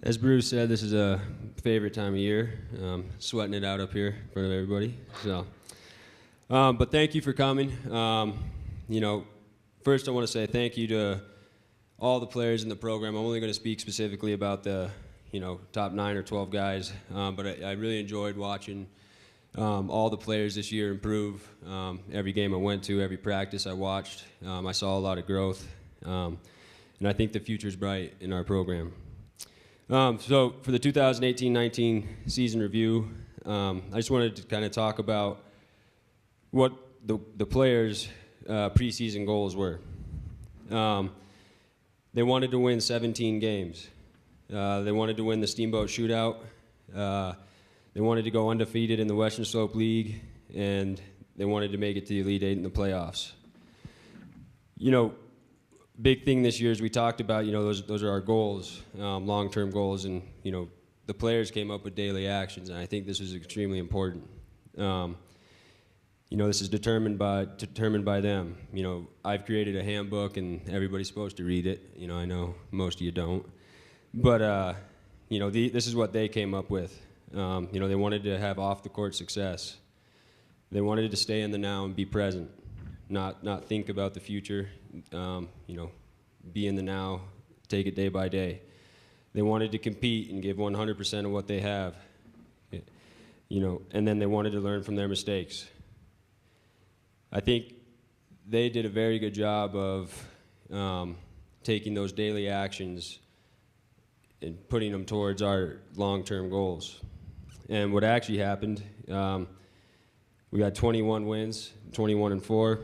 As Bruce said, this is a favorite time of year. Sweating it out up here in front of everybody. So, but thank you for coming. First I want to say thank you to all the players in the program. I'm only going to speak specifically about the, top 9 or 12 guys. But I really enjoyed watching all the players this year improve. Every game I went to, every practice I watched, I saw a lot of growth. And I think the future's bright in our program. So for the 2018-19 season review, I just wanted to kind of talk about what the players' preseason goals were. They wanted to win 17 games. They wanted to win the Steamboat Shootout. They wanted to go undefeated in the Western Slope League, and they wanted to make it to the Elite Eight in the playoffs. Big thing this year is we talked about, those are our goals, long-term goals, and, the players came up with daily actions, and I think this is extremely important. This is determined by them. I've created a handbook, and everybody's supposed to read it. I know most of you don't. But, this is what they came up with. They wanted to have off-the-court success. They wanted to stay in the now and be present, not think about the future. Be in the now, take it day by day. They wanted to compete and give 100% of what they have, and then they wanted to learn from their mistakes. I think they did a very good job of taking those daily actions and putting them towards our long-term goals. And what actually happened, we got 21 wins, 21-4.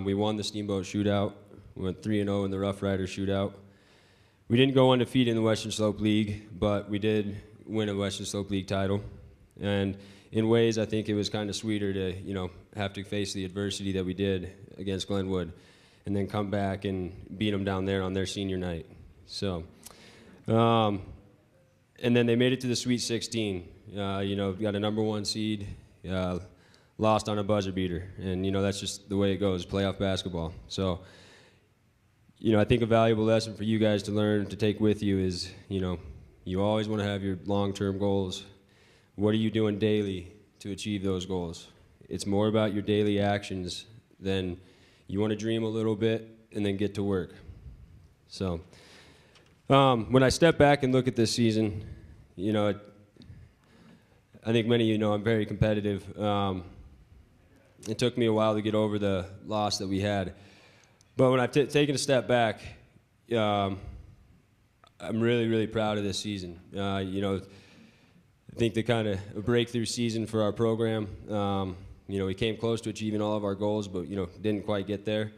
We won the Steamboat Shootout. We went 3-0 in the Rough Rider Shootout. We didn't go undefeated in the Western Slope League, but we did win a Western Slope League title. And in ways, I think it was kind of sweeter to, have to face the adversity that we did against Glenwood, and then come back and beat them down there on their senior night. So, and then they made it to the Sweet 16. Got a #1 seed. Lost on a buzzer beater, and that's just the way it goes, playoff basketball. So, I think a valuable lesson for you guys to learn, to take with you is, you always want to have your long-term goals. What are you doing daily to achieve those goals? It's more about your daily actions than you want to dream a little bit and then get to work. So, when I step back and look at this season, I think many of you know I'm very competitive. It took me a while to get over the loss that we had. But when I've taken a step back, I'm really, really proud of this season. I think the kind of a breakthrough season for our program. We came close to achieving all of our goals, but, didn't quite get there.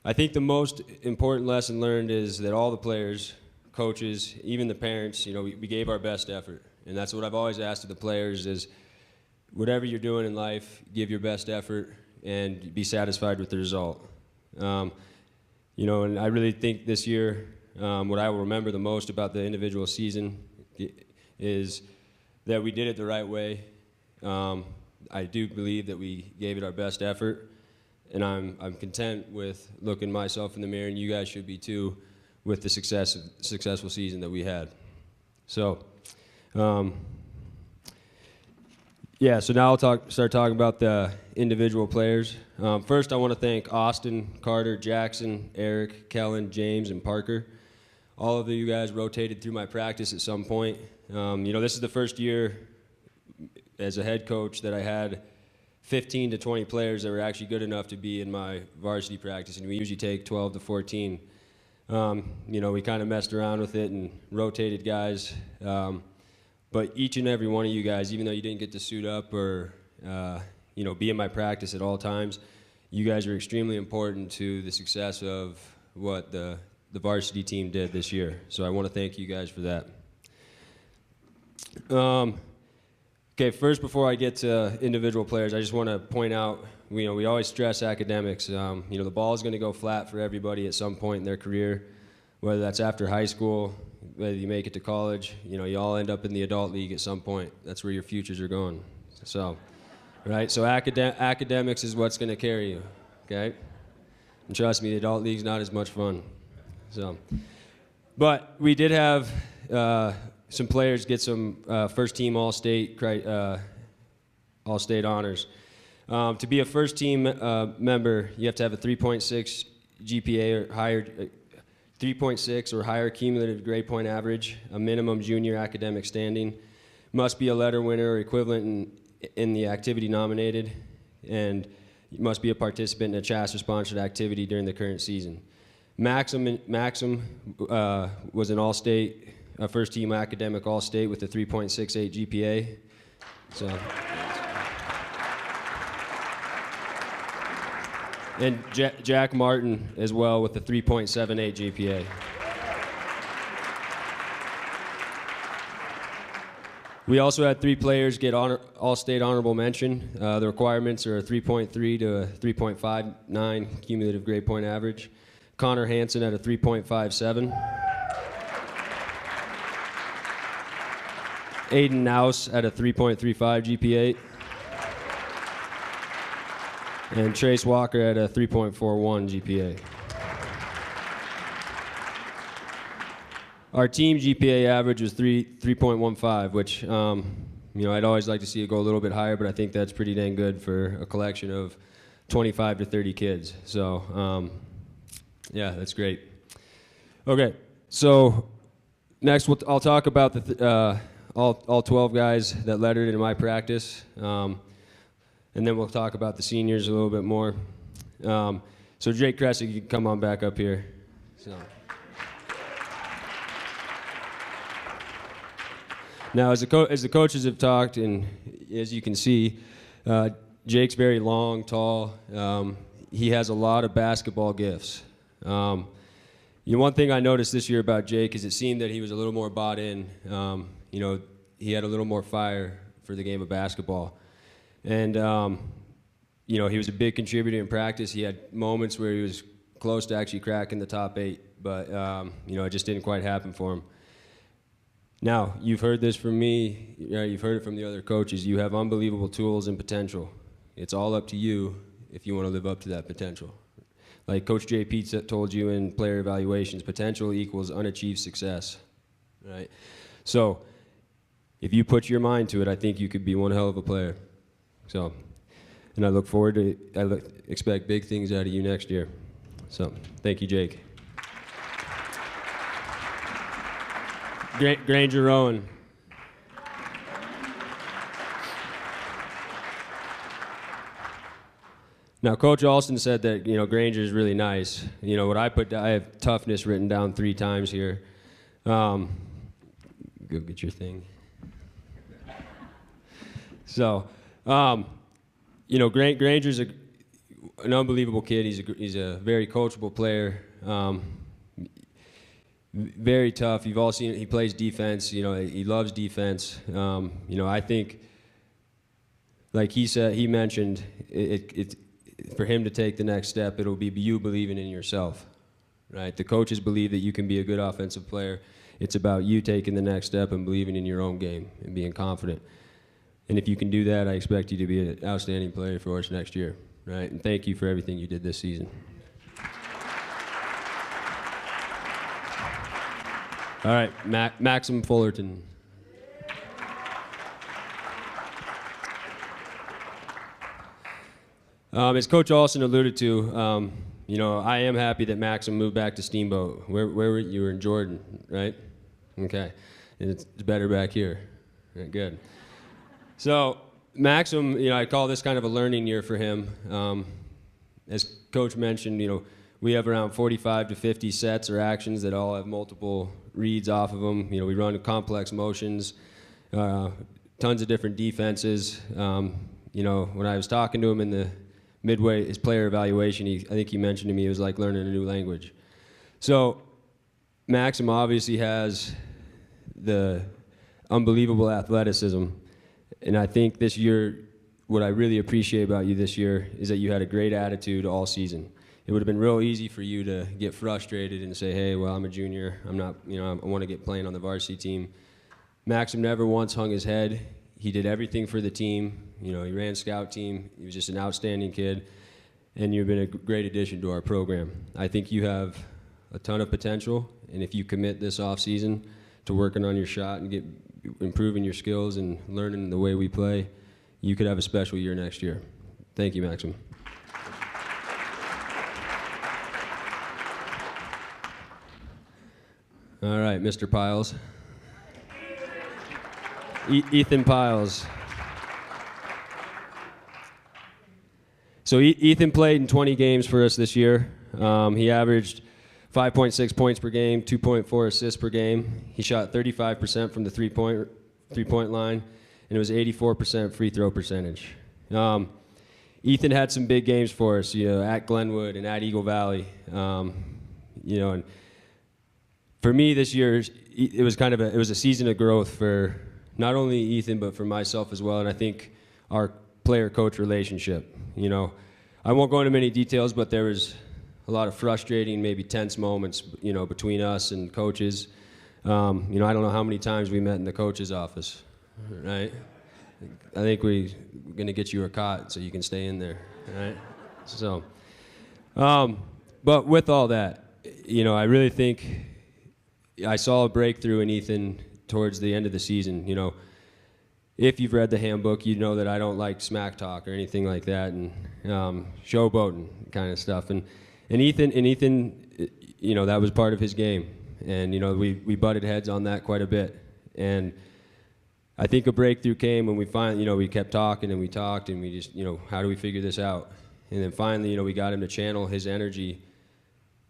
I think the most important lesson learned is that all the players, coaches, even the parents, we gave our best effort. And that's what I've always asked of the players is, whatever you're doing in life, give your best effort and be satisfied with the result. And I really think this year, what I will remember the most about the individual season is that we did it the right way. I do believe that we gave it our best effort, and I'm content with looking myself in the mirror, and you guys should be too, with the successful season that we had. So, so now I'll start talking about the individual players. First, I want to thank Austin, Carter, Jackson, Eric, Kellen, James, and Parker. All of you guys rotated through my practice at some point. This is the first year as a head coach that I had 15 to 20 players that were actually good enough to be in my varsity practice, and we usually take 12 to 14. We kind of messed around with it and rotated guys. But each and every one of you guys, even though you didn't get to suit up or be in my practice at all times, you guys are extremely important to the success of what the varsity team did this year. So I want to thank you guys for that. Okay, first, before I get to individual players, I just want to point out, we always stress academics. The ball is going to go flat for everybody at some point in their career, whether that's after high school, whether you make it to college. You all end up in the adult league at some point. That's where your futures are going. So, right? So academics is what's going to carry you, okay? And trust me, the adult league's not as much fun. So, but we did have some players get some first-team All-State honors. To be a first-team member, you have to have a 3.6 GPA or higher, 3.6 or higher cumulative grade point average, a minimum junior academic standing, must be a letter winner or equivalent in the activity nominated, and you must be a participant in a Chancellor-sponsored activity during the current season. Maxim was an All-State, a first-team academic All-State with a 3.68 GPA. So, and Jack Martin as well with a 3.78 GPA. We also had 3 players get All-State honorable mention. The requirements are a 3.3 to a 3.59 cumulative grade point average. Connor Hansen at a 3.57. Aiden Naus at a 3.35 GPA. And Trace Walker at a 3.41 GPA. Our team GPA average was 3.15, which, you know, I'd always like to see it go a little bit higher, but I think that's pretty dang good for a collection of 25 to 30 kids. So, yeah, that's great. Okay, so next I'll talk about all 12 guys that lettered in my practice, and then we'll talk about the seniors a little bit more. So Jake Kressick, you can come on back up here. So. Now, as the coaches have talked, and as you can see, Jake's very long, tall. He has a lot of basketball gifts. You know, one thing I noticed this year about Jake is it seemed that he was a little more bought in. You know, he had a little more fire for the game of basketball. And, you know, he was a big contributor in practice. He had moments where he was close to actually cracking the top 8, but, you know, it just didn't quite happen for him. Now, you've heard this from me, you've heard it from the other coaches. You have unbelievable tools and potential. It's all up to you if you want to live up to that potential. Like Coach J. Pete told you in player evaluations, potential equals unachieved success, right? So, if you put your mind to it, I think you could be one hell of a player. So, and I look forward to, expect big things out of you next year. So, thank you, Jake. Granger Rowan. Now, Coach Alston said that, you know, Granger is really nice. You know, what I have toughness written down 3 times here. Go get your thing. So, you know, Granger's an unbelievable kid. He's a very coachable player. Very tough. You've all seen it. He plays defense. You know, he loves defense. You know, I think, like he mentioned, it for him to take the next step, it'll be you believing in yourself, right? The coaches believe that you can be a good offensive player. It's about you taking the next step and believing in your own game and being confident. And if you can do that, I expect you to be an outstanding player for us next year, right? And thank you for everything you did this season. All right, Maxim Fullerton. As Coach Alston alluded to, you know, I am happy that Maxim moved back to Steamboat. Where were you? You were in Jordan, right? Okay, and it's better back here. Right, good. So Maxim, you know, I call this kind of a learning year for him. As Coach mentioned, you know, we have around 45 to 50 sets or actions that all have multiple reads off of them. You know, we run complex motions, tons of different defenses. You know, when I was talking to him in the midway, his player evaluation, I think he mentioned to me it was like learning a new language. So Maxim obviously has the unbelievable athleticism. And I think this year, what I really appreciate about you this year is that you had a great attitude all season. It would have been real easy for you to get frustrated and say, hey, well, I'm a junior. I'm not, you know, I want to get playing on the varsity team. Maxim never once hung his head. He did everything for the team. You know, he ran scout team. He was just an outstanding kid. And you've been a great addition to our program. I think you have a ton of potential. And if you commit this off season to working on your shot and improving your skills and learning the way we play, you could have a special year next year. Thank you, Maxim. All right, Mr. Piles. Ethan Piles. So Ethan played in 20 games for us this year. He averaged 5.6 points per game, 2.4 assists per game. He shot 35% from the three-point line, and it was 84% free throw percentage. Ethan had some big games for us, at Glenwood and at Eagle Valley. And for me this year, it was a season of growth for not only Ethan but for myself as well, and I think our player-coach relationship. I won't go into many details, but there was a lot of frustrating, maybe tense moments, between us and coaches. I don't know how many times we met in the coach's office, right? I think we're going to get you a cot so you can stay in there, right? So, but with all that, I really think I saw a breakthrough in Ethan towards the end of the season. If you've read the handbook, you know that I don't like smack talk or anything like that, and showboating kind of stuff. And Ethan, that was part of his game, and we butted heads on that quite a bit. And I think a breakthrough came when we finally, we kept talking and we talked and we just, how do we figure this out? And then finally, we got him to channel his energy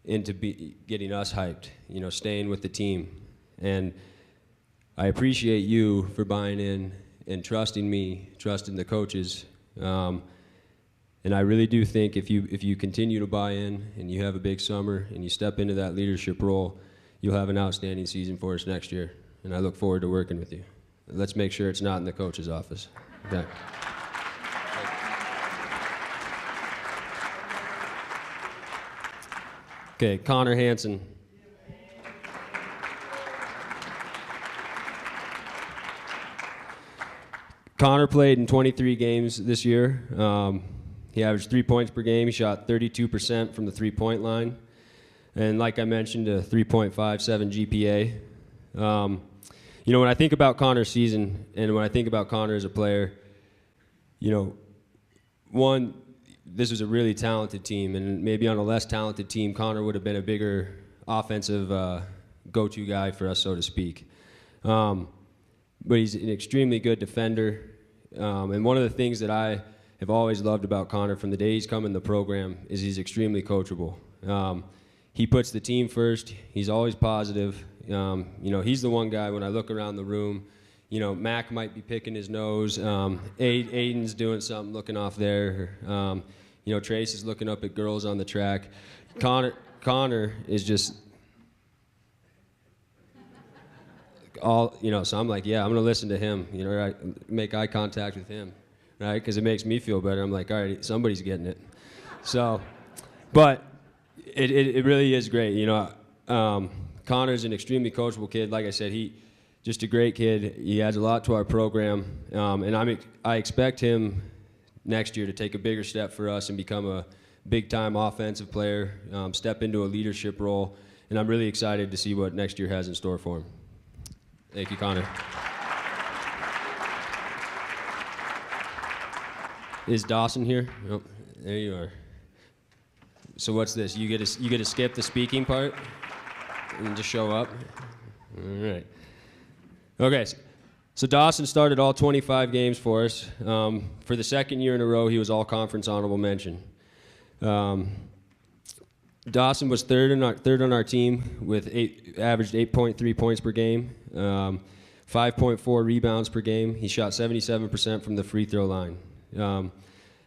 into getting us hyped, staying with the team. And I appreciate you for buying in and trusting me, trusting the coaches. And I really do think if you continue to buy in and you have a big summer and you step into that leadership role, you'll have an outstanding season for us next year. And I look forward to working with you. Let's make sure it's not in the coach's office. Okay. Okay, Connor Hansen. Connor played in 23 games this year. He averaged 3 points per game. He shot 32% from the three-point line. And like I mentioned, a 3.57 GPA. When I think about Connor's season and when I think about Connor as a player, one, this was a really talented team, and maybe on a less talented team, Connor would have been a bigger offensive go-to guy for us, so to speak. But he's an extremely good defender, and one of the things that I have always loved about Connor from the day he's come in the program is he's extremely coachable. He puts the team first. He's always positive. He's the one guy when I look around the room, Mac might be picking his nose. Aiden's doing something, looking off there. Trace is looking up at girls on the track. Connor is just all, so I'm like, yeah, I'm going to listen to him, right? Make eye contact with him, right? Because it makes me feel better. I'm like, all right, somebody's getting it. So, but it really is great, Connor's an extremely coachable kid. Like I said, just a great kid. He adds a lot to our program, and I expect him next year to take a bigger step for us and become a big-time offensive player, step into a leadership role, and I'm really excited to see what next year has in store for him. Thank you, Connor. Is Dawson here? Oh, there you are. So what's this? You get to skip the speaking part and just show up? All right. Okay, so Dawson started all 25 games for us. For the second year in a row, he was all-conference honorable mention. Dawson was third on our team with averaged 8.3 points per game, 5.4 rebounds per game. He shot 77% from the free throw line.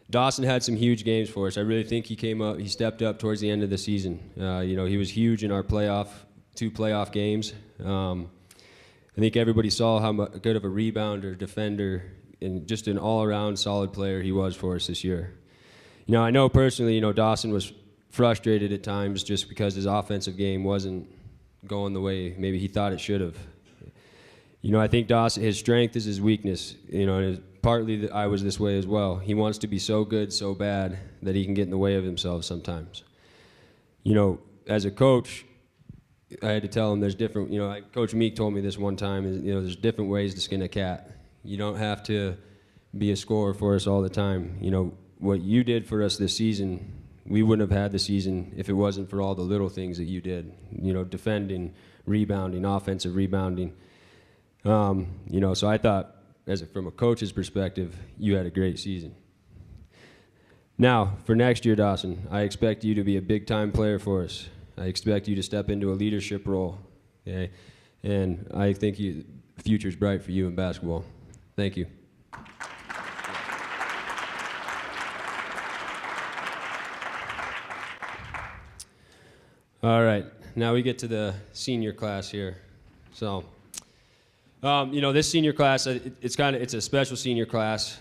Dawson had some huge games for us. I really think he stepped up towards the end of the season. He was huge in our two playoff games. I think everybody saw how good of a rebounder, defender, and just an all-around solid player he was for us this year. I know personally, Dawson was frustrated at times just because his offensive game wasn't going the way maybe he thought it should have. I think Dawson, his strength is his weakness. And partly I was this way as well. He wants to be so good, so bad that he can get in the way of himself sometimes. As a coach, I had to tell him there's different, like Coach Meek told me this one time, there's different ways to skin a cat. You don't have to be a scorer for us all the time. What you did for us this season, we wouldn't have had the season if it wasn't for all the little things that you did. Defending, rebounding, offensive rebounding. So I thought, from a coach's perspective, you had a great season. Now, for next year, Dawson, I expect you to be a big-time player for us. I expect you to step into a leadership role, okay? And I think the future's bright for you in basketball. Thank you. All right, now we get to the senior class here. So, this senior class, it's a special senior class.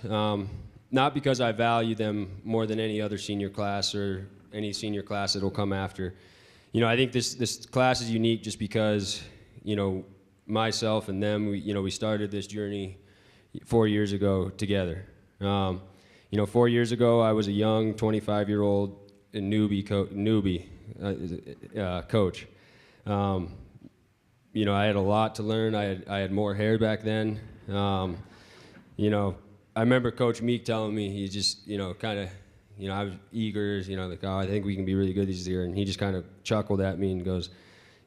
Not because I value them more than any other senior class or any senior class that will come after. I think this class is unique just because, myself and them, we started this journey 4 years ago together. 4 years ago, I was a young 25-year-old newbie coach. I had a lot to learn. I had more hair back then. I remember Coach Meek telling me, he just, I was eager, I think we can be really good this year. And he just kind of chuckled at me and goes,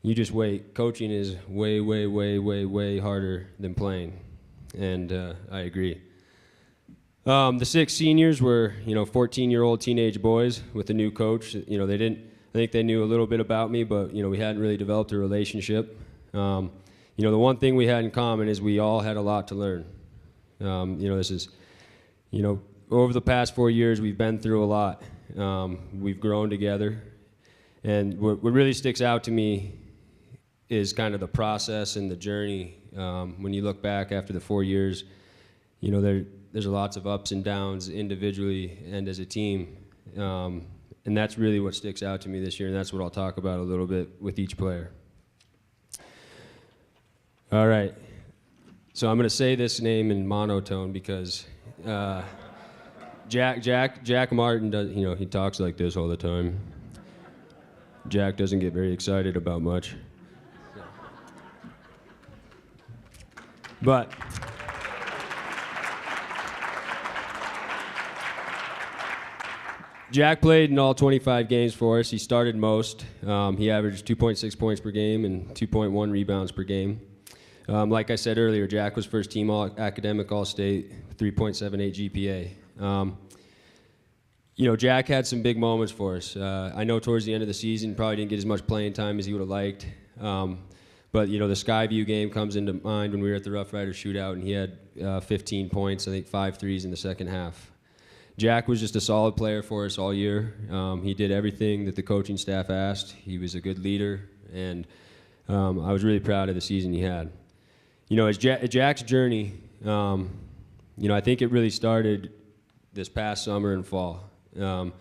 you just wait. Coaching is way, way, way, way, way harder than playing. And I agree. The 6 seniors were, 14-year-old teenage boys with a new coach. I think they knew a little bit about me, but, we hadn't really developed a relationship. The one thing we had in common is we all had a lot to learn. This is, over the past 4 years, we've been through a lot. We've grown together. And what really sticks out to me is kind of the process and the journey. When you look back after the 4 years, there's lots of ups and downs individually and as a team. And that's really what sticks out to me this year, and that's what I'll talk about a little bit with each player. All right. So I'm going to say this name in monotone because Jack Martin does, he talks like this all the time. Jack doesn't get very excited about much. But Jack played in all 25 games for us. He started most. He averaged 2.6 points per game and 2.1 rebounds per game. Like I said earlier, Jack was first team academic All-State, 3.78 GPA. Jack had some big moments for us. I know towards the end of the season, probably didn't get as much playing time as he would have liked. But the Skyview game comes into mind when we were at the Rough Riders shootout, and he had 15 points, I think 5 threes in the second half. Jack was just a solid player for us all year. He did everything that the coaching staff asked. He was a good leader, and I was really proud of the season he had. As Jack's journey, I think it really started this past summer and fall. I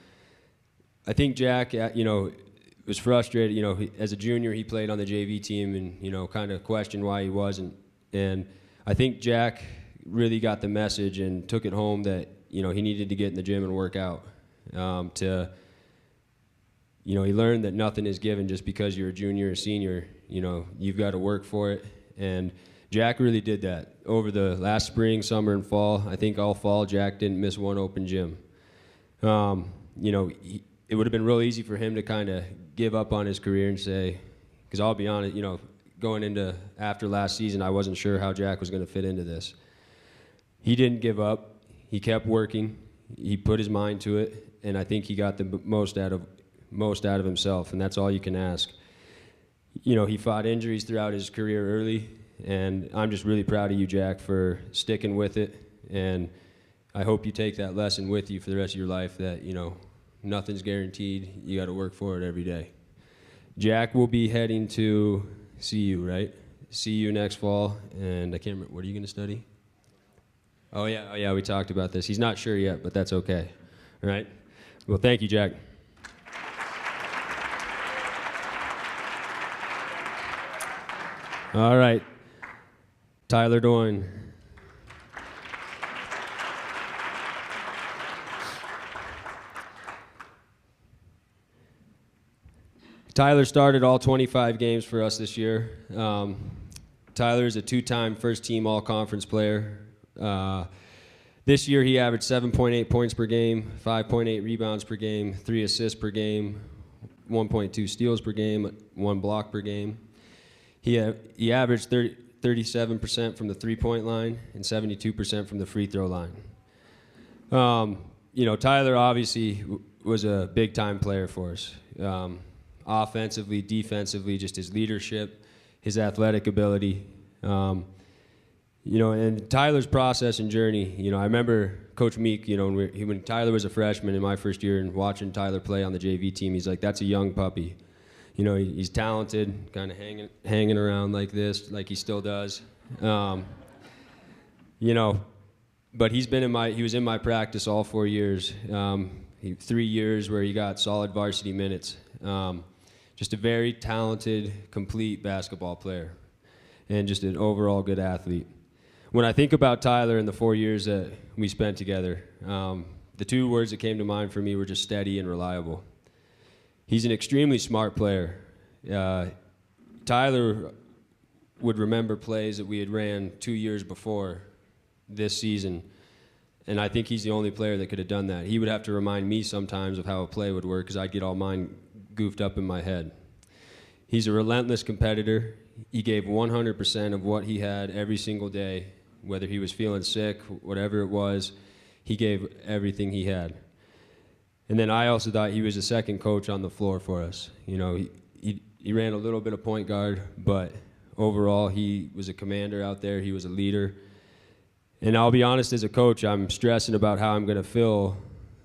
think Jack, was frustrated. As a junior, he played on the JV team and, kind of questioned why he wasn't. And I think Jack really got the message and took it home that, he needed to get in the gym and work out. He learned that nothing is given just because you're a junior or senior. You've got to work for it. And Jack really did that. Over the last spring, summer, and fall, I think all fall, Jack didn't miss one open gym. It would have been real easy for him to kind of give up on his career and say, because I'll be honest, going into after last season, I wasn't sure how Jack was going to fit into this. He didn't give up. He kept working. He put his mind to it, and I think he got the most out of himself, and that's all you can ask. He fought injuries throughout his career early, and I'm just really proud of you, Jack, for sticking with it, and I hope you take that lesson with you for the rest of your life that, nothing's guaranteed. You got to work for it every day. Jack will be heading to CU, right? CU next fall, and I can't remember, what are you going to study? Oh, yeah, we talked about this. He's not sure yet, but that's okay. All right? Well, thank you, Jack. All right. Tyler Doyne. Tyler started all 25 games for us this year. Tyler is a two-time first-team all-conference player. This year he averaged 7.8 points per game, 5.8 rebounds per game, 3 assists per game, 1.2 steals per game, 1 block per game. He averaged 37% from the three-point line and 72% from the free throw line. Tyler obviously was a big-time player for us. Offensively, defensively, just his leadership, his athletic ability. And Tyler's process and journey, I remember Coach Meek, when Tyler was a freshman in my first year and watching Tyler play on the JV team, he's like, that's a young puppy. He's talented, kind of hanging around like this, like he still does. But he was in my practice all 4 years. 3 years where he got solid varsity minutes. Just a very talented, complete basketball player, and just an overall good athlete. When I think about Tyler in the 4 years that we spent together, the 2 words that came to mind for me were just steady and reliable. He's an extremely smart player. Tyler would remember plays that we had ran 2 years before this season, and I think he's the only player that could have done that. He would have to remind me sometimes of how a play would work because I'd get all mine goofed up in my head. He's a relentless competitor. He gave 100% of what he had every single day, whether he was feeling sick, whatever it was, he gave everything he had. And then I also thought he was a second coach on the floor for us. He ran a little bit of point guard, but overall he was a commander out there. He was a leader. And I'll be honest, as a coach, I'm stressing about how I'm going to fill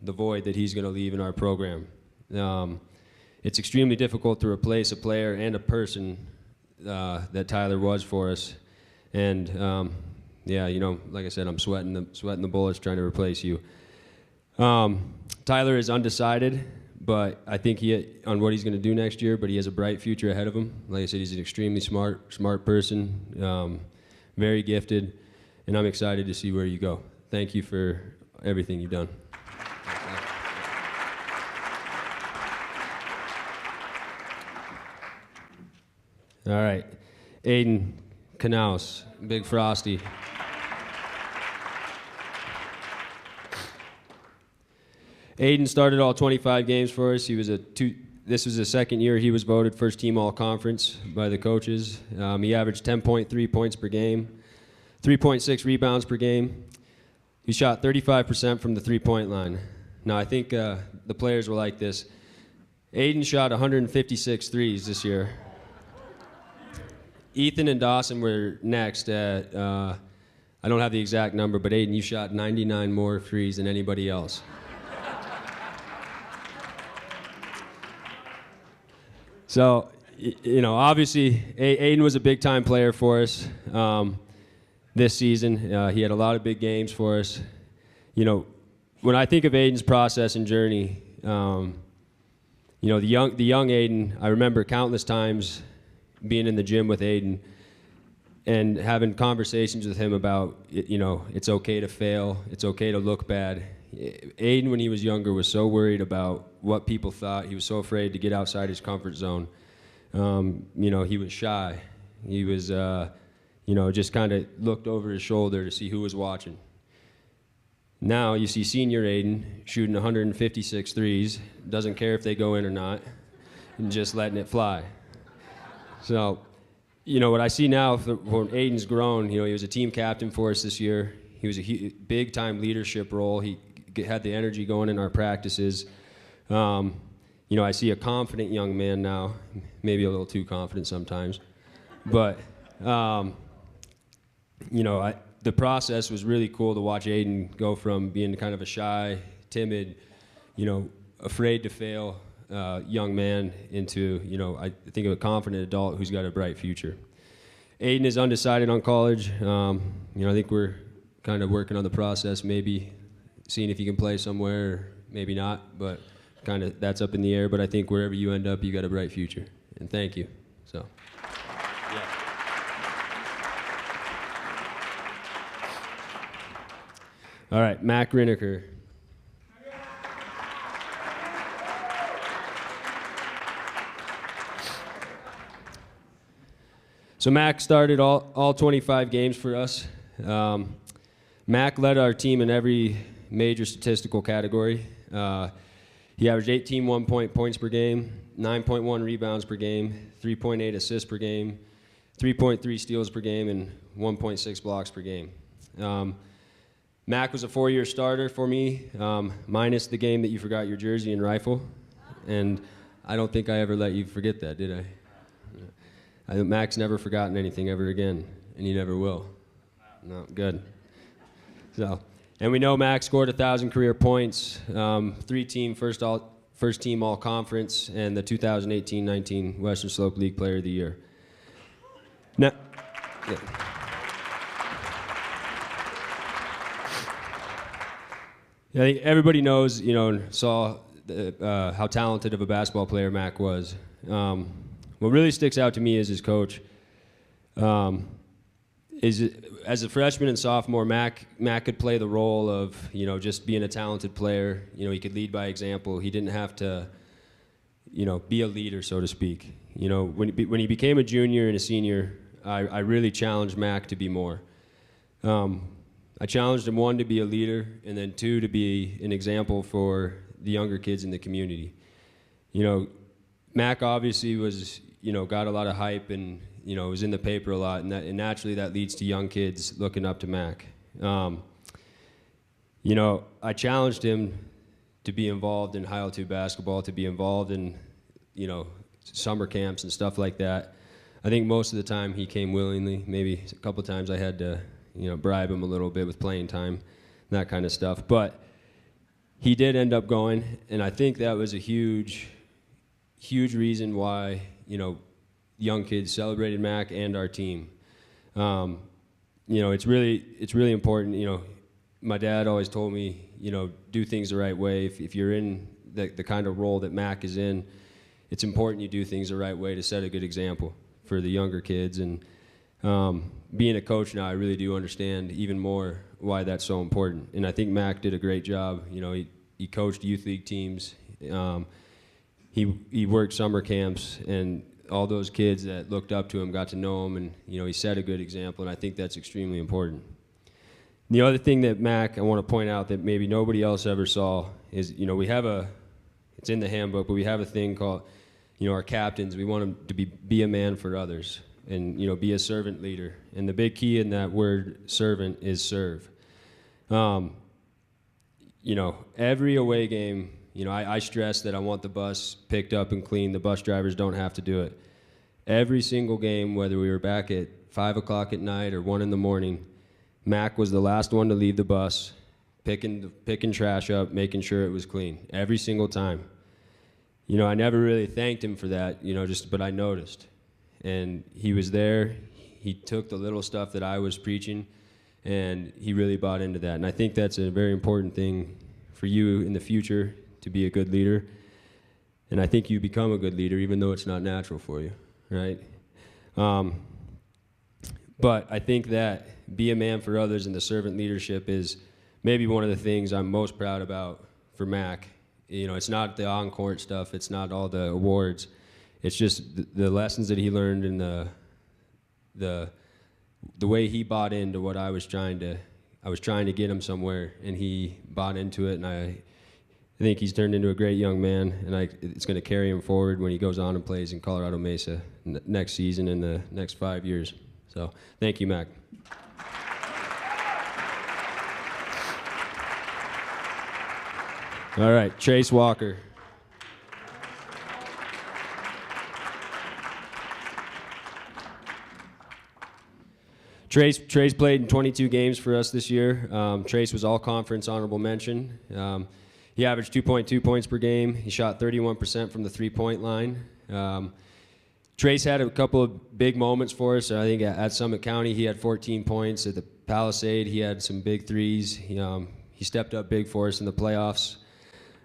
the void that he's going to leave in our program. It's extremely difficult to replace a player and a person that Tyler was for us. And like I said, I'm sweating the bullets trying to replace you. Tyler is undecided, but I think on what he's going to do next year, but he has a bright future ahead of him. Like I said, he's an extremely smart person, very gifted, and I'm excited to see where you go. Thank you for everything you've done. All right, Aiden Knaus, Big Frosty. Aiden started all 25 games for us. This was the second year he was voted first team all-conference by the coaches. He averaged 10.3 points per game, 3.6 rebounds per game. He shot 35% from the three-point line. Now, I think the players were like this. Aiden shot 156 threes this year. Ethan and Dawson were next at, I don't have the exact number, but Aiden, you shot 99 more threes than anybody else. So, obviously, Aiden was a big-time player for us this season. He had a lot of big games for us. When I think of Aiden's process and journey, the young Aiden, I remember countless times being in the gym with Aiden and having conversations with him about, it's okay to fail, it's okay to look bad. Aiden, when he was younger, was so worried about what people thought. He was so afraid to get outside his comfort zone. He was shy. He was, just kind of looked over his shoulder to see who was watching. Now you see senior Aiden shooting 156 threes, doesn't care if they go in or not, and just letting it fly. So, what I see now, when Aiden's grown, he was a team captain for us this year. He was a big-time leadership role. He had the energy going in our practices. I see a confident young man now, maybe a little too confident sometimes. But, the process was really cool to watch Aiden go from being kind of a shy, timid, afraid to fail young man into, I think of a confident adult who's got a bright future. Aiden is undecided on college. I think we're kind of working on the process, maybe seeing if he can play somewhere, maybe not, but kind of that's up in the air. But I think wherever you end up, you got a bright future. And thank you. So, yeah. All right, Mac Riniker. So Mac started all 25 games for us. Mac led our team in every major statistical category. He averaged 18 one-point points per game, 9.1 rebounds per game, 3.8 assists per game, 3.3 steals per game, and 1.6 blocks per game. Mac was a 4-year starter for me, minus the game that you forgot your jersey and rifle. And I don't think I ever let you forget that, did I? Mac's never forgotten anything ever again, and he never will. No, good. So, and we know Mac scored 1,000 career points, 3-team first team all conference, and the 2018-19 Western Slope League Player of the Year. Now, yeah. I think everybody knows, saw how talented of a basketball player Mac was. What really sticks out to me as his coach is as a freshman and sophomore, Mac could play the role of, just being a talented player. He could lead by example. He didn't have to, be a leader, so to speak. When he became a junior and a senior, I really challenged Mac to be more. I challenged him, 1, to be a leader, and then 2, to be an example for the younger kids in the community. Mac obviously was, got a lot of hype and, was in the paper a lot, and naturally that leads to young kids looking up to Mac. I challenged him to be involved in high altitude basketball, to be involved in, summer camps and stuff like that. I think most of the time he came willingly. Maybe a couple times I had to, bribe him a little bit with playing time, that kind of stuff. But he did end up going, and I think that was a huge reason why, young kids celebrated Mac and our team. It's really important. My dad always told me, do things the right way. If you're in the kind of role that Mac is in, it's important you do things the right way to set a good example for the younger kids. And being a coach now, I really do understand even more why that's so important. And I think Mac did a great job. He coached youth league teams. He worked summer camps, and all those kids that looked up to him got to know him, and he set a good example, and I think that's extremely important. And the other thing that Mac, I want to point out that maybe nobody else ever saw is, we have it's in the handbook, but we have a thing called, our captains. We want them to be a man for others, and be a servant leader. And the big key in that word servant is serve. Every away game, I stress that I want the bus picked up and cleaned. The bus drivers don't have to do it. Every single game, whether we were back at 5 o'clock at night or 1 in the morning, Mac was the last one to leave the bus, picking trash up, making sure it was clean. Every single time. I never really thanked him for that, but I noticed. And he was there. He took the little stuff that I was preaching, and he really bought into that. And I think that's a very important thing for you in the future, to be a good leader. And I think you become a good leader even though it's not natural for you, right? But I think that be a man for others and the servant leadership is maybe one of the things I'm most proud about for Mac. It's not the on-court stuff, it's not all the awards. It's just the lessons that he learned and the way he bought into what I was trying to get him somewhere, and he bought into it, and I think he's turned into a great young man, and it's going to carry him forward when he goes on and plays in Colorado Mesa next season and the next 5 years. So thank you, Mac. All right, Trace Walker. Trace played in 22 games for us this year. Trace was all-conference honorable mention. He averaged 2.2 points per game. He shot 31% from the three-point line. Trace had a couple of big moments for us. I think at Summit County he had 14 points. At the Palisade he had some big threes. He stepped up big for us in the playoffs.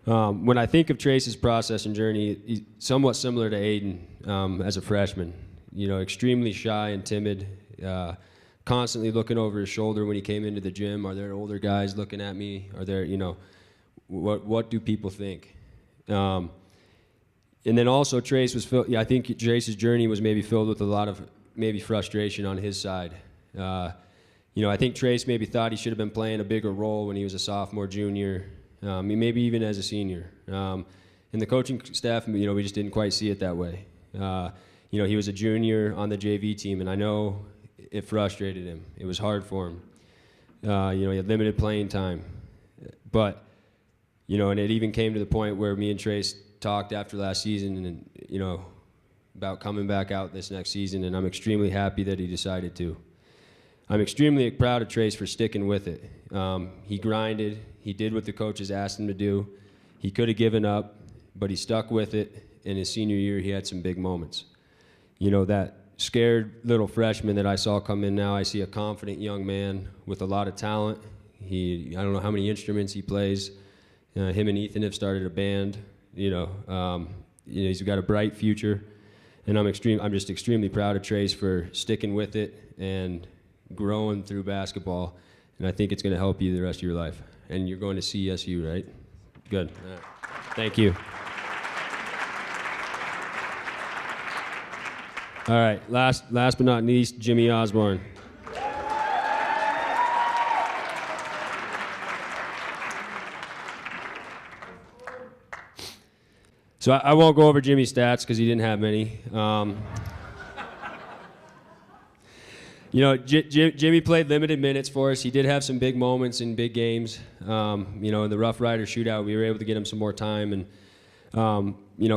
When I think of Trace's process and journey, he's somewhat similar to Aiden as a freshman. Extremely shy and timid, constantly looking over his shoulder when he came into the gym. Are there older guys looking at me? Are there, what do people think? And then also Trace was I think Trace's journey was maybe filled with a lot of maybe frustration on his side. I think Trace maybe thought he should have been playing a bigger role when he was a sophomore, junior, maybe even as a senior. And the coaching staff, we just didn't quite see it that way. He was a junior on the JV team, and I know it frustrated him. It was hard for him. He had limited playing time. But, and it even came to the point where me and Trace talked after last season and, about coming back out this next season, and I'm extremely happy that he decided to. I'm extremely proud of Trace for sticking with it. He grinded. He did what the coaches asked him to do. He could have given up, but he stuck with it. In his senior year, he had some big moments. That scared little freshman that I saw come in now, I see a confident young man with a lot of talent. I don't know how many instruments he plays. Him and Ethan have started a band. He's got a bright future. And I'm just extremely proud of Trace for sticking with it and growing through basketball, and I think it's going to help you the rest of your life. And you're going to CSU, right? Good. All right. Thank you. All right. Last but not least, Jimmy Osborne. So I won't go over Jimmy's stats because he didn't have many. Jimmy played limited minutes for us. He did have some big moments in big games. In the Rough Rider shootout, we were able to get him some more time. And,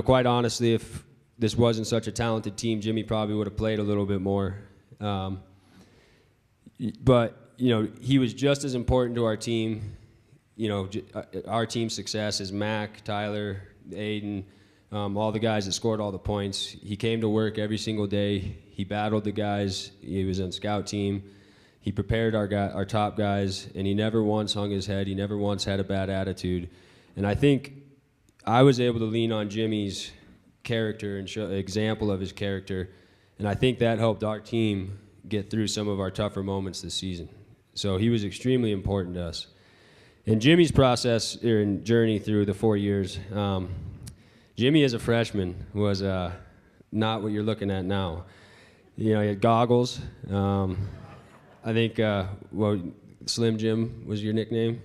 quite honestly, if this wasn't such a talented team, Jimmy probably would have played a little bit more. But he was just as important to our team, our team's success as Mac, Tyler, Aiden, all the guys that scored all the points. He came to work every single day. He battled the guys. He was on scout team. He prepared our top guys, and he never once hung his head. He never once had a bad attitude. And I think I was able to lean on Jimmy's character and show an example of his character, and I think that helped our team get through some of our tougher moments this season. So he was extremely important to us. In Jimmy's process and journey through the 4 years, Jimmy as a freshman was not what you're looking at now. He had goggles. I think, Slim Jim was your nickname.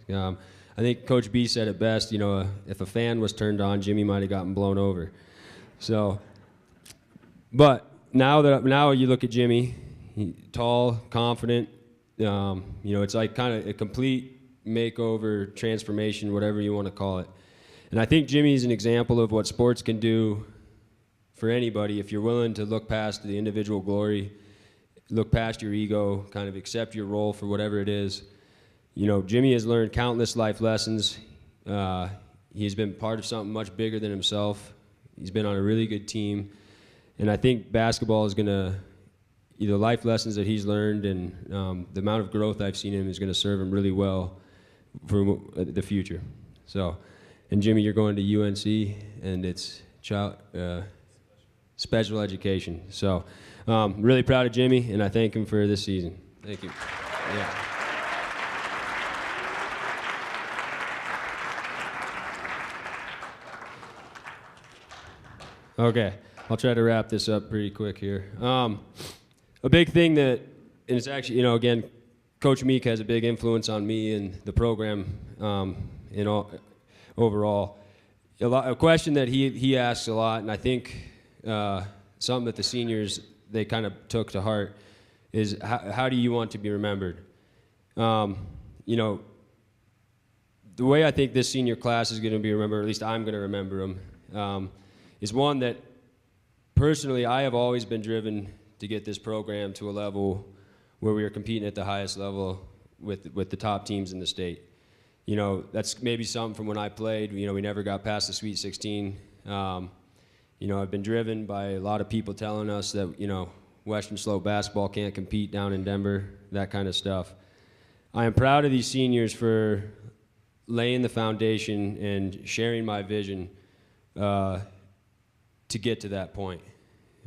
I think Coach B said it best, if a fan was turned on, Jimmy might have gotten blown over. So, but now you look at Jimmy, tall, confident. It's like kind of a complete makeover, transformation, whatever you want to call it. And I think Jimmy's an example of what sports can do for anybody if you're willing to look past the individual glory, look past your ego, kind of accept your role for whatever it is. Jimmy has learned countless life lessons. He's been part of something much bigger than himself. He's been on a really good team. And I think basketball is going to, the life lessons that he's learned and the amount of growth I've seen in him is going to serve him really well for the future. So, and Jimmy, you're going to UNC, and it's special education. So, really proud of Jimmy, and I thank him for this season. Thank you. Yeah. Okay, I'll try to wrap this up pretty quick here. A big thing that, and it's actually, again, Coach Meek has a big influence on me and the program, overall. A question that he asks a lot, and I think something that the seniors, they kind of took to heart, is how do you want to be remembered? The way I think this senior class is going to be remembered, or at least I'm going to remember them, is one that personally I have always been driven to get this program to a level where we are competing at the highest level with the top teams in the state. That's maybe something from when I played. We never got past the Sweet 16. I've been driven by a lot of people telling us that, Western Slope basketball can't compete down in Denver, that kind of stuff. I am proud of these seniors for laying the foundation and sharing my vision to get to that point.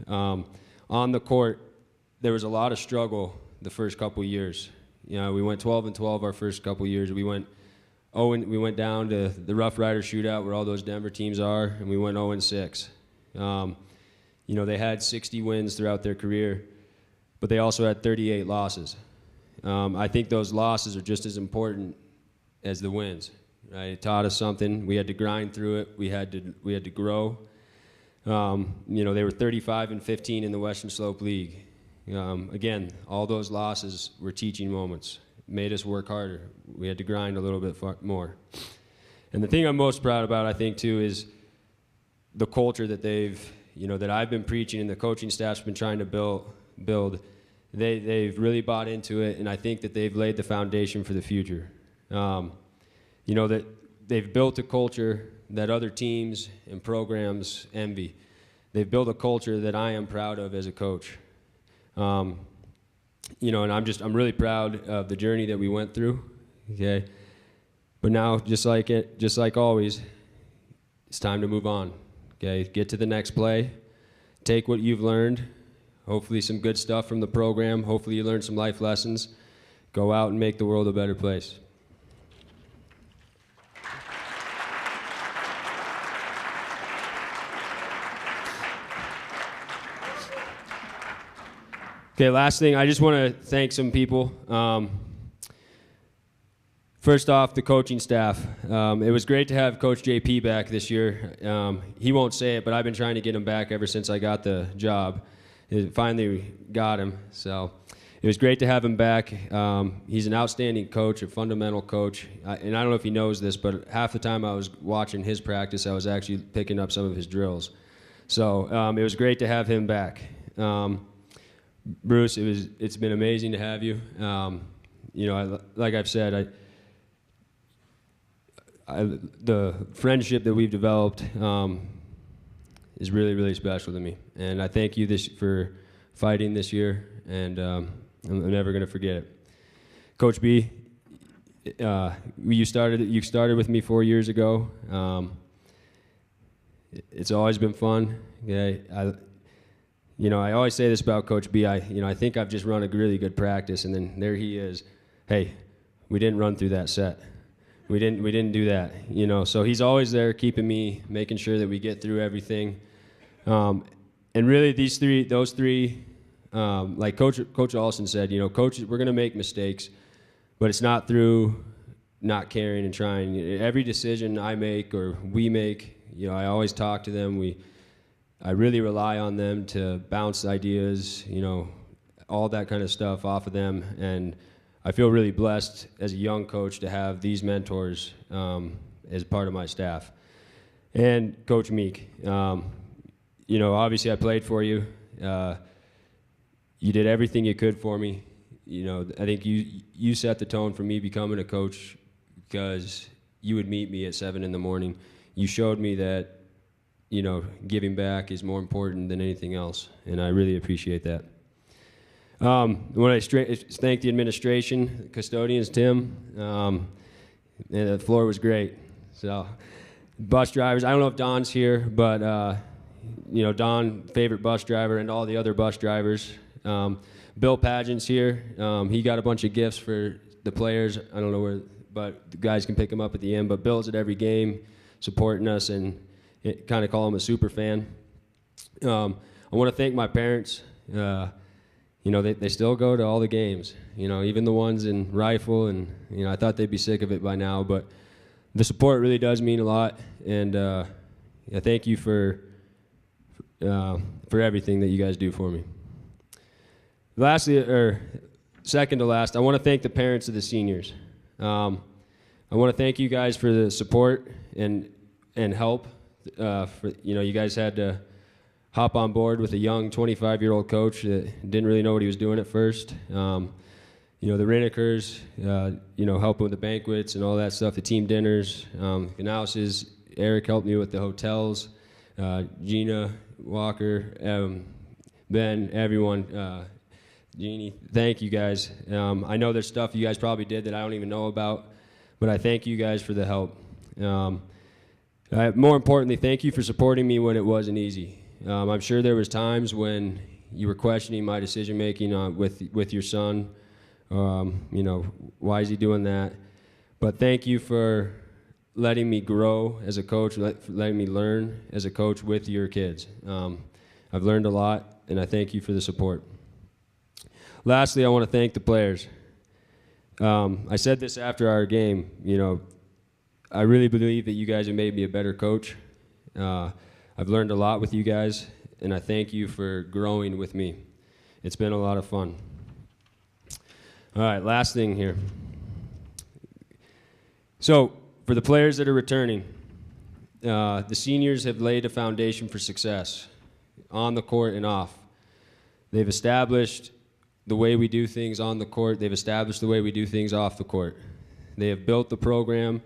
On the court, there was a lot of struggle the first couple years. We went 12-12 our first couple years. We went down to the Rough Rider shootout where all those Denver teams are, and we went 0-6. they had 60 wins throughout their career, but they also had 38 losses. I think those losses are just as important as the wins. Right? It taught us something. We had to grind through it. We had to grow. They were 35-15 in the Western Slope League. Again, all those losses were teaching moments. It made us work harder. We had to grind a little bit more. And the thing I'm most proud about, I think, too, is the culture that that I've been preaching and the coaching staff's been trying to build. They've really bought into it, and I think that they've laid the foundation for the future. That they've built a culture that other teams and programs envy. They've built a culture that I am proud of as a coach. And I'm really proud of the journey that we went through. Okay, but now, just like always, it's time to move on. Okay, get to the next play. Take what you've learned. Hopefully, some good stuff from the program. Hopefully, you learned some life lessons. Go out and make the world a better place. Okay, last thing, I just want to thank some people. First off, the coaching staff. It was great to have Coach JP back this year. He won't say it, but I've been trying to get him back ever since I got the job. Finally got him, so it was great to have him back. He's an outstanding coach, a fundamental coach, and I don't know if he knows this, but half the time I was watching his practice, I was actually picking up some of his drills. So it was great to have him back. Bruce, it's been amazing to have you. Like I've said, the friendship that we've developed is really, really special to me. And I thank you for fighting this year, and I'm never going to forget it. Coach B, you started with me 4 years ago. It's always been fun. Okay, I always say this about Coach B. I think I've just run a really good practice, and then there he is. Hey, we didn't run through that set. We didn't do that. So he's always there, keeping me, making sure that we get through everything. And really, those three, like Coach Olson said, coaches, we're going to make mistakes, but it's not through not caring and trying. Every decision I make or we make, I always talk to them. I really rely on them to bounce ideas, all that kind of stuff off of them. And I feel really blessed as a young coach to have these mentors as part of my staff. And Coach Meek, obviously I played for you. You did everything you could for me. I think you set the tone for me becoming a coach because you would meet me at 7 a.m. You showed me that giving back is more important than anything else, and I really appreciate that. When I thank the administration, custodians, Tim, and the floor was great. So, bus drivers, I don't know if Don's here, but Don, favorite bus driver, and all the other bus drivers. Bill Pageant's here. He got a bunch of gifts for the players. I don't know where, but the guys can pick them up at the end. But Bill's at every game, supporting us, and kind of call him a super fan. I want to thank my parents. They still go to all the games, even the ones in Rifle, and I thought they'd be sick of it by now, but the support really does mean a lot, and thank you for everything that you guys do for me. Lastly, or second to last, I want to thank the parents of the seniors. I want to thank you guys for the support and help. You guys had to hop on board with a young 25-year-old coach that didn't really know what he was doing at first. The Rinekers, helping with the banquets and all that stuff, the team dinners, Canouses, Eric helped me with the hotels, Gina, Walker, Ben, everyone, Jeannie, thank you guys. I know there's stuff you guys probably did that I don't even know about, but I thank you guys for the help. More importantly, thank you for supporting me when it wasn't easy. I'm sure there was times when you were questioning my decision making with your son. Why is he doing that? But thank you for letting me grow as a coach, letting me learn as a coach with your kids. I've learned a lot, and I thank you for the support. Lastly, I want to thank the players. I said this after our game, you know, I really believe that you guys have made me a better coach. I've learned a lot with you guys, and I thank you for growing with me. It's been a lot of fun. All right, last thing here. So, for the players that are returning, the seniors have laid a foundation for success on the court and off. They've established the way we do things on the court. They've established the way we do things off the court. They have built the program,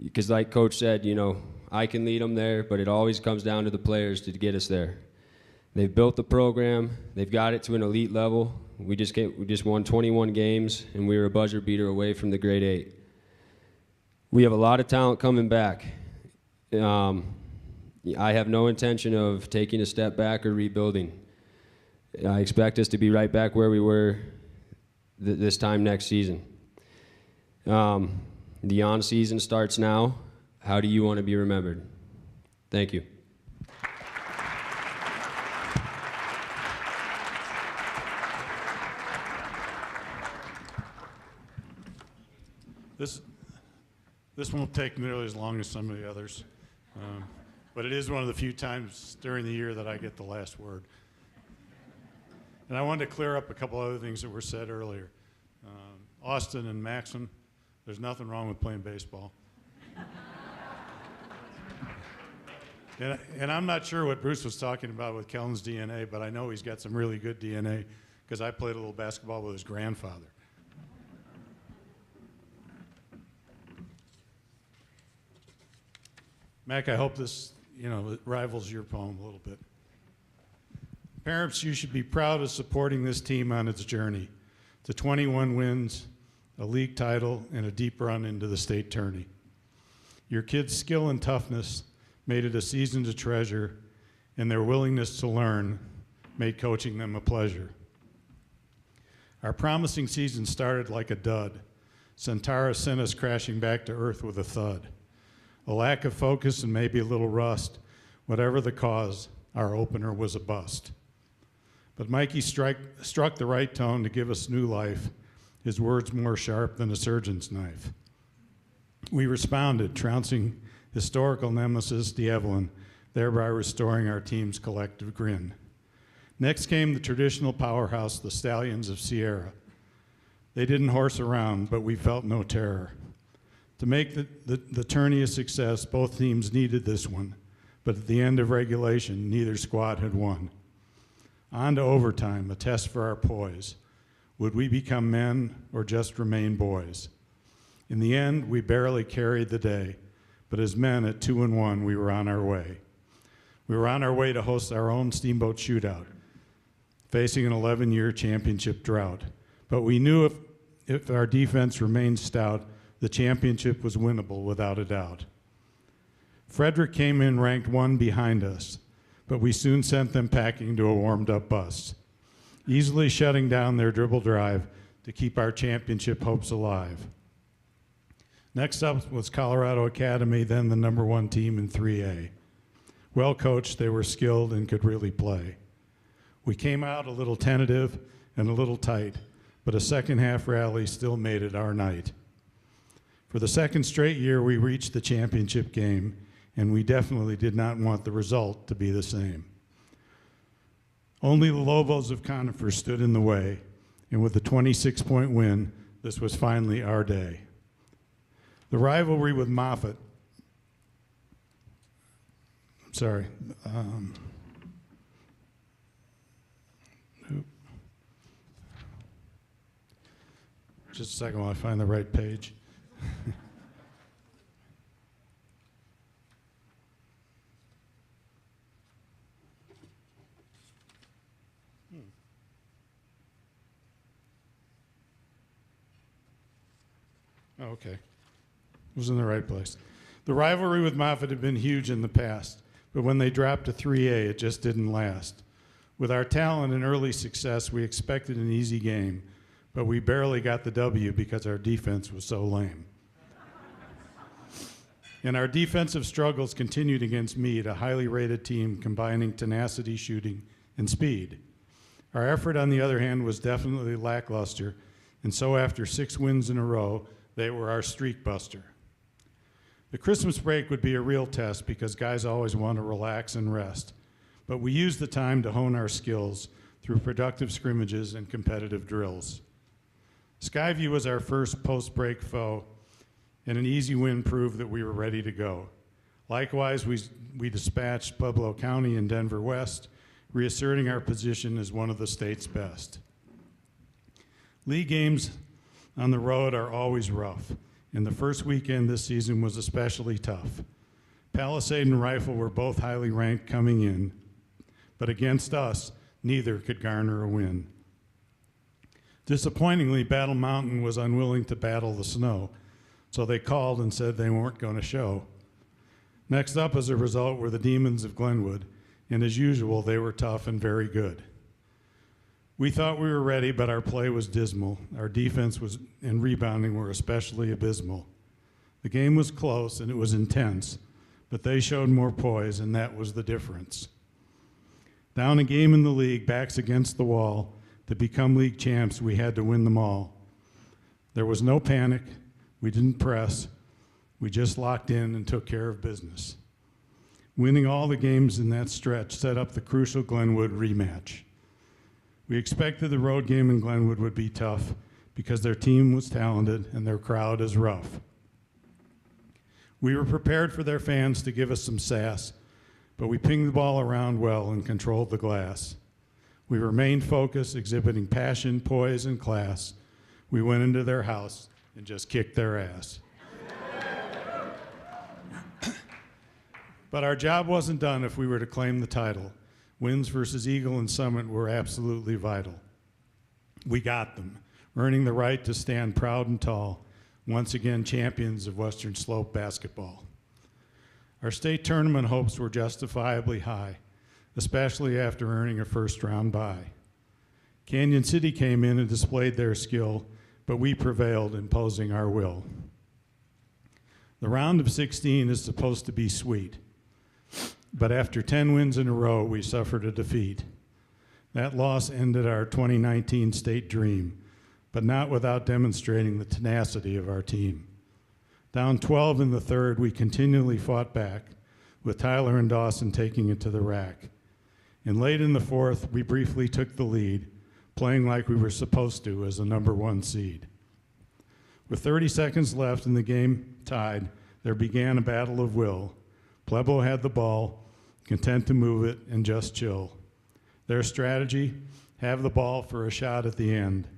because like Coach said, you know, I can lead them there, but it always comes down to the players to get us there. They've built the program. They've got it to an elite level. We just won 21 games, and we were a buzzer beater away from the grade 8. We have a lot of talent coming back. I have no intention of taking a step back or rebuilding. I expect us to be right back where we were this time next season. The on-season starts now. How do you want to be remembered? Thank you. This won't take nearly as long as some of the others, but it is one of the few times during the year that I get the last word. And I wanted to clear up a couple other things that were said earlier. Austin and Maxim, there's nothing wrong with playing baseball. And I'm not sure what Bruce was talking about with Kellen's DNA, but I know he's got some really good DNA because I played a little basketball with his grandfather. Mac, I hope this, it rivals your poem a little bit. Parents, you should be proud of supporting this team on its journey to 21 wins, a league title, and a deep run into the state tourney. Your kids' skill and toughness made it a season to treasure, and their willingness to learn made coaching them a pleasure. Our promising season started like a dud. Centara sent us crashing back to earth with a thud. A lack of focus and maybe a little rust. Whatever the cause, our opener was a bust. But Mikey struck the right tone to give us new life, his words more sharp than a surgeon's knife. We responded, trouncing historical nemesis D'Evelyn, thereby restoring our team's collective grin. Next came the traditional powerhouse, the Stallions of Sierra. They didn't horse around, but we felt no terror. To make the tourney a success, both teams needed this one, but at the end of regulation, neither squad had won. On to overtime, a test for our poise. Would we become men or just remain boys? In the end, we barely carried the day, but as men at 2-1, we were on our way. We were on our way to host our own Steamboat Shootout, facing an 11-year championship drought. But we knew if our defense remained stout, the championship was winnable without a doubt. Frederick came in ranked 1 behind us, but we soon sent them packing to a warmed-up bus, easily shutting down their dribble drive to keep our championship hopes alive. Next up was Colorado Academy, then the #1 team in 3A. Well coached, they were skilled and could really play. We came out a little tentative and a little tight, but a second-half rally still made it our night. For the second straight year, we reached the championship game, and we definitely did not want the result to be the same. Only the Lobos of Conifer stood in the way, and with a 26-point win, this was finally our day. The rivalry with Moffett, just a second while I find the right page. Okay, it was in the right place. The rivalry with Moffett had been huge in the past, but when they dropped to 3A, it just didn't last. With our talent and early success, we expected an easy game, but we barely got the W because our defense was so lame. And our defensive struggles continued against Meade, a highly rated team combining tenacity, shooting, and speed. Our effort, on the other hand, was definitely lackluster, and so after 6 wins in a row, they were our streak buster. The Christmas break would be a real test because guys always want to relax and rest, but we used the time to hone our skills through productive scrimmages and competitive drills. Skyview was our first post-break foe, and an easy win proved that we were ready to go. Likewise, we dispatched Pueblo County and Denver West, reasserting our position as one of the state's best. League games on the road are always rough, and the first weekend this season was especially tough. Palisade and Rifle were both highly ranked coming in, but against us, neither could garner a win. Disappointingly, Battle Mountain was unwilling to battle the snow, so they called and said they weren't going to show. Next up as a result were the Demons of Glenwood, and as usual, they were tough and very good. We thought we were ready, but our play was dismal. Our defense and rebounding were especially abysmal. The game was close and it was intense, but they showed more poise, and that was the difference. Down a game in the league, backs against the wall, to become league champs, we had to win them all. There was no panic. We didn't press. We just locked in and took care of business. Winning all the games in that stretch set up the crucial Glenwood rematch. We expected the road game in Glenwood would be tough because their team was talented and their crowd is rough. We were prepared for their fans to give us some sass, but we pinged the ball around well and controlled the glass. We remained focused, exhibiting passion, poise, and class. We went into their house and just kicked their ass. But our job wasn't done if we were to claim the title. Wins versus Eagle and Summit were absolutely vital. We got them, earning the right to stand proud and tall, once again champions of Western Slope basketball. Our state tournament hopes were justifiably high, especially after earning a first-round bye. Canyon City came in and displayed their skill, but we prevailed, imposing our will. The round of 16 is supposed to be sweet, but after 10 wins in a row, we suffered a defeat. That loss ended our 2019 state dream, but not without demonstrating the tenacity of our team. Down 12 in the third, we continually fought back, with Tyler and Dawson taking it to the rack. And late in the fourth, we briefly took the lead, playing like we were supposed to as the #1 seed. With 30 seconds left and the game tied, there began a battle of will. Pueblo had the ball, content to move it and just chill. Their strategy, have the ball for a shot at the end.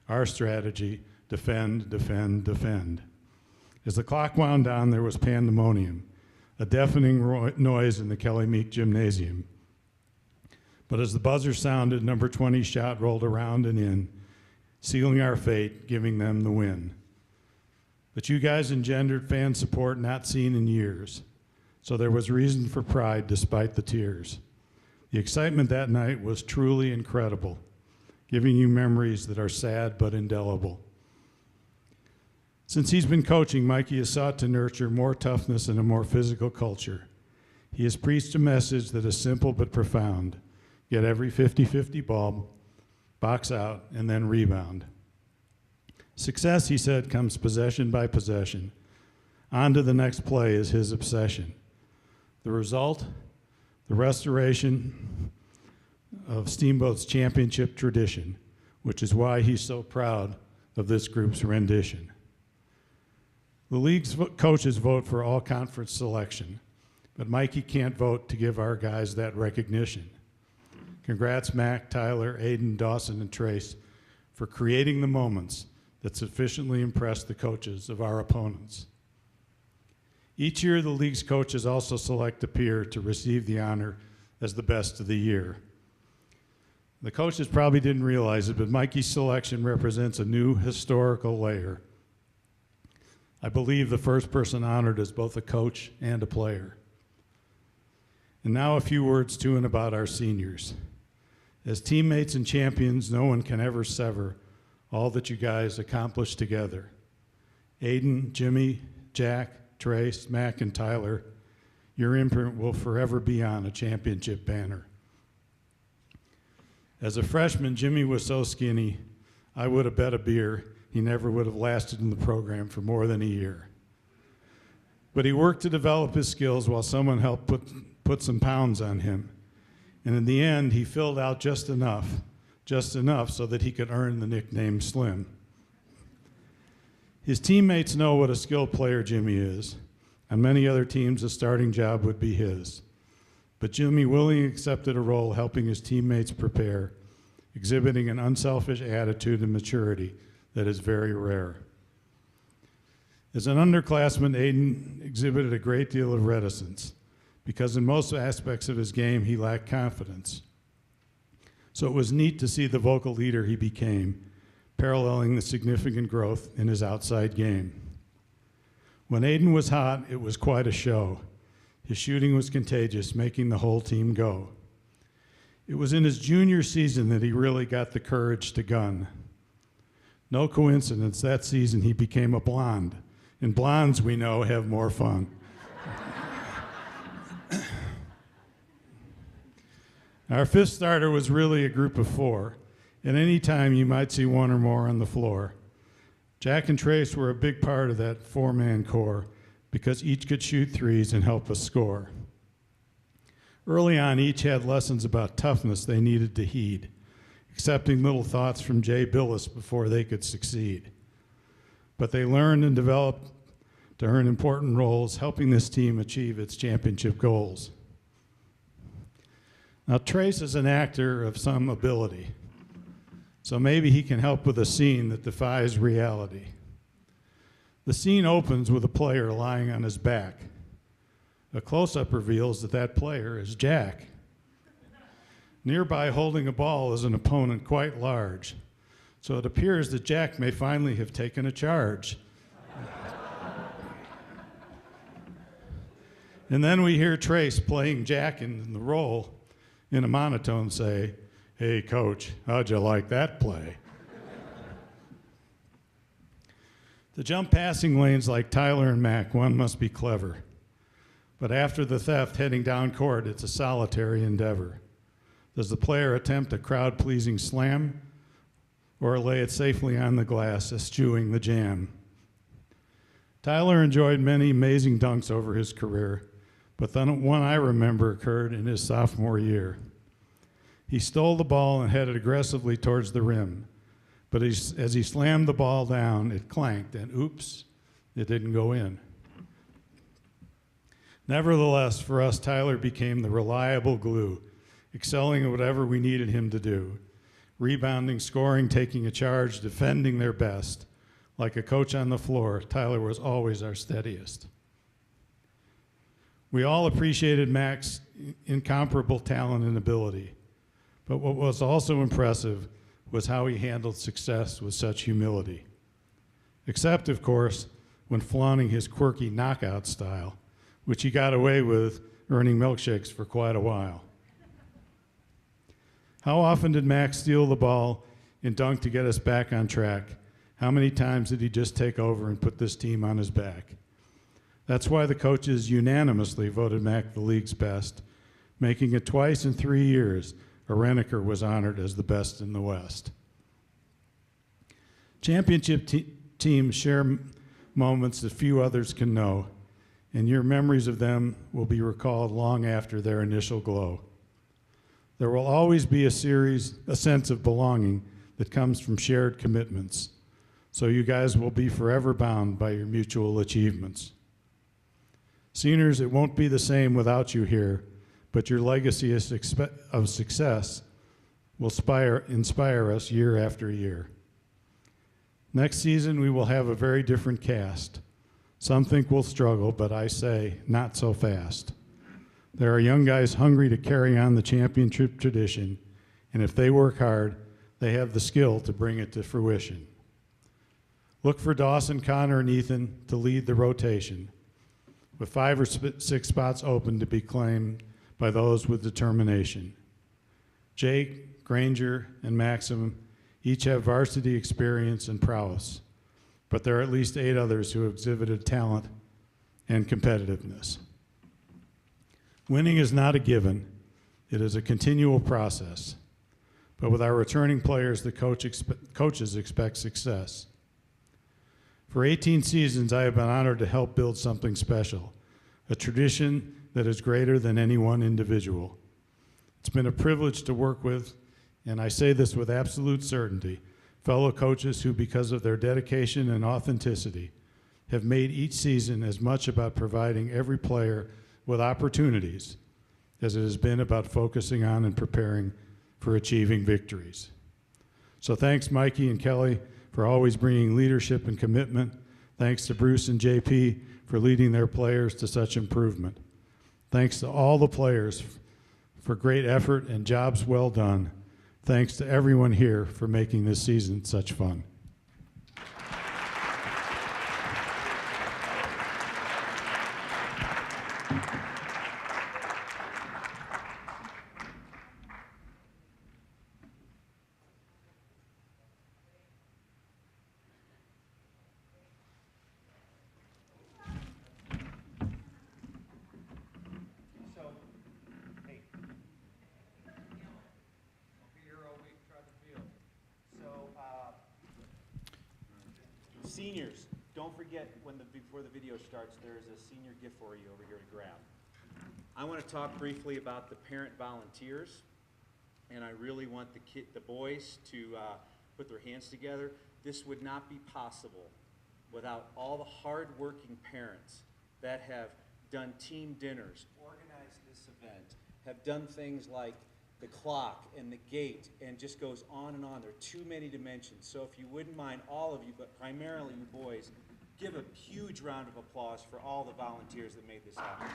Our strategy, defend, defend, defend. As the clock wound down, there was pandemonium, a deafening noise in the Kelly Meek Gymnasium. But as the buzzer sounded, number 20's shot rolled around and in, sealing our fate, giving them the win. But you guys engendered fan support not seen in years, so there was reason for pride despite the tears. The excitement that night was truly incredible, giving you memories that are sad but indelible. Since he's been coaching, Mikey has sought to nurture more toughness and a more physical culture. He has preached a message that is simple but profound. Get every 50-50 ball, box out, and then rebound. Success, he said, comes possession by possession. On to the next play is his obsession. The result, the restoration of Steamboat's championship tradition, which is why he's so proud of this group's rendition. The league's coaches vote for all conference selection, but Mikey can't vote to give our guys that recognition. Congrats, Mac, Tyler, Aiden, Dawson, and Trace for creating the moments that sufficiently impress the coaches of our opponents. Each year, the league's coaches also select a peer to receive the honor as the best of the year. The coaches probably didn't realize it, but Mikey's selection represents a new historical layer. I believe the first person honored is both a coach and a player. And now a few words to and about our seniors. As teammates and champions, no one can ever sever all that you guys accomplished together. Aiden, Jimmy, Jack, Trace, Mac, and Tyler, your imprint will forever be on a championship banner. As a freshman, Jimmy was so skinny, I would have bet a beer he never would have lasted in the program for more than a year. But he worked to develop his skills while someone helped put some pounds on him. And in the end, he filled out just enough so that he could earn the nickname Slim. His teammates know what a skilled player Jimmy is. On many other teams, a starting job would be his. But Jimmy willingly accepted a role helping his teammates prepare, exhibiting an unselfish attitude and maturity that is very rare. As an underclassman, Aiden exhibited a great deal of reticence because in most aspects of his game, he lacked confidence. So it was neat to see the vocal leader he became, paralleling the significant growth in his outside game. When Aiden was hot, it was quite a show. His shooting was contagious, making the whole team go. It was in his junior season that he really got the courage to gun. No coincidence, that season he became a blonde. And blondes, we know, have more fun. Our fifth starter was really a group of four. At any time, you might see one or more on the floor. Jack and Trace were a big part of that four-man core because each could shoot threes and help us score. Early on, each had lessons about toughness they needed to heed, accepting little thoughts from Jay Billis before they could succeed. But they learned and developed to earn important roles, helping this team achieve its championship goals. Now, Trace is an actor of some ability, so maybe he can help with a scene that defies reality. The scene opens with a player lying on his back. A close-up reveals that that player is Jack. Nearby, holding a ball, is an opponent quite large, so it appears that Jack may finally have taken a charge. And then we hear Trace playing Jack in the role in a monotone say, "Hey, coach, how'd you like that play?" To jump passing lanes like Tyler and Mac, one must be clever. But after the theft, heading down court, it's a solitary endeavor. Does the player attempt a crowd-pleasing slam or lay it safely on the glass, eschewing the jam? Tyler enjoyed many amazing dunks over his career, but the one I remember occurred in his sophomore year. He stole the ball and headed aggressively towards the rim, but as he slammed the ball down, it clanked, and oops, it didn't go in. Nevertheless, for us, Tyler became the reliable glue, excelling at whatever we needed him to do, rebounding, scoring, taking a charge, defending their best. Like a coach on the floor, Tyler was always our steadiest. We all appreciated Mac's incomparable talent and ability, but what was also impressive was how he handled success with such humility. Except, of course, when flaunting his quirky knockout style, which he got away with earning milkshakes for quite a while. How often did Max steal the ball and dunk to get us back on track? How many times did he just take over and put this team on his back? That's why the coaches unanimously voted Mac the league's best, making it twice in 3 years Areneker was honored as the best in the West. Championship teams share moments that few others can know, and your memories of them will be recalled long after their initial glow. There will always be a sense of belonging that comes from shared commitments, so you guys will be forever bound by your mutual achievements. Seniors, it won't be the same without you here, but your legacy of success will inspire us year after year. Next season, we will have a very different cast. Some think we'll struggle, but I say, not so fast. There are young guys hungry to carry on the championship tradition, and if they work hard, they have the skill to bring it to fruition. Look for Dawson, Connor, and Ethan to lead the rotation, with 5 or 6 spots open to be claimed by those with determination. Jake, Granger, and Maxim each have varsity experience and prowess, but there are at least 8 others who have exhibited talent and competitiveness. Winning is not a given. It is a continual process. But with our returning players, the coaches expect success. For 18 seasons, I have been honored to help build something special, a tradition that is greater than any one individual. It's been a privilege to work with, and I say this with absolute certainty, fellow coaches who, because of their dedication and authenticity, have made each season as much about providing every player with opportunities as it has been about focusing on and preparing for achieving victories. So thanks, Mikey and Kelly, for always bringing leadership and commitment. Thanks to Bruce and JP for leading their players to such improvement. Thanks to all the players for great effort and jobs well done. Thanks to everyone here for making this season such fun. Seniors, don't forget before the video starts, there's a senior gift for you over here to grab. I want to talk briefly about the parent volunteers, and I really want the boys to put their hands together. This would not be possible without all the hard-working parents that have done team dinners, organized this event, have done things like the clock and the gate, and just goes on and on. There are too many dimensions. So if you wouldn't mind, all of you, but primarily you boys, give a huge round of applause for all the volunteers that made this happen.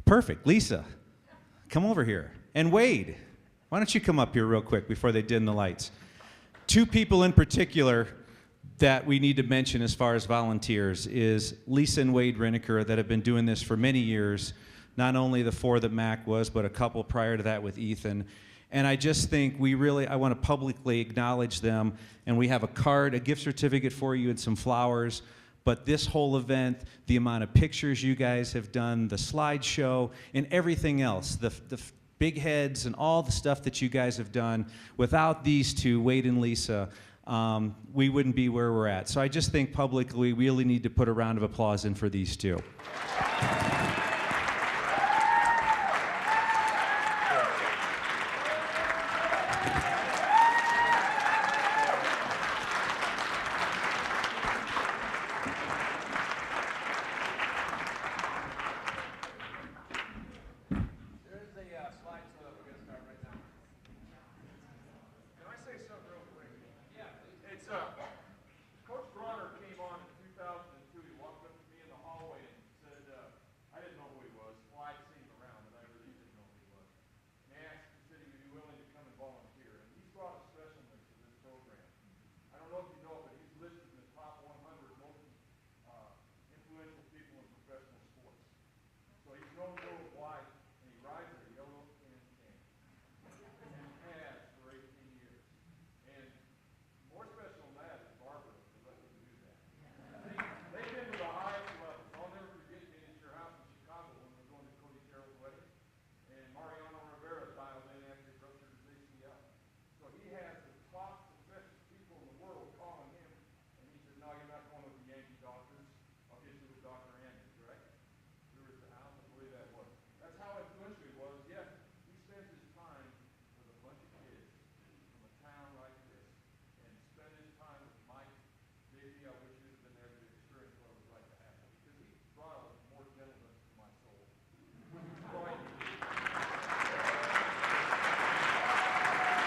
Perfect. Lisa, come over here. And Wade, why don't you come up here real quick before they dim the lights? Two people in particular that we need to mention as far as volunteers is Lisa and Wade Reniker that have been doing this for many years, not only the 4 that Mac was, but a couple prior to that with Ethan. And I just think I want to publicly acknowledge them, and we have a card, a gift certificate for you and some flowers. But this whole event, the amount of pictures you guys have done, the slideshow, and everything else, the big heads and all the stuff that you guys have done, without these two, Wade and Lisa, we wouldn't be where we're at. So I just think publicly we really need to put a round of applause in for these two.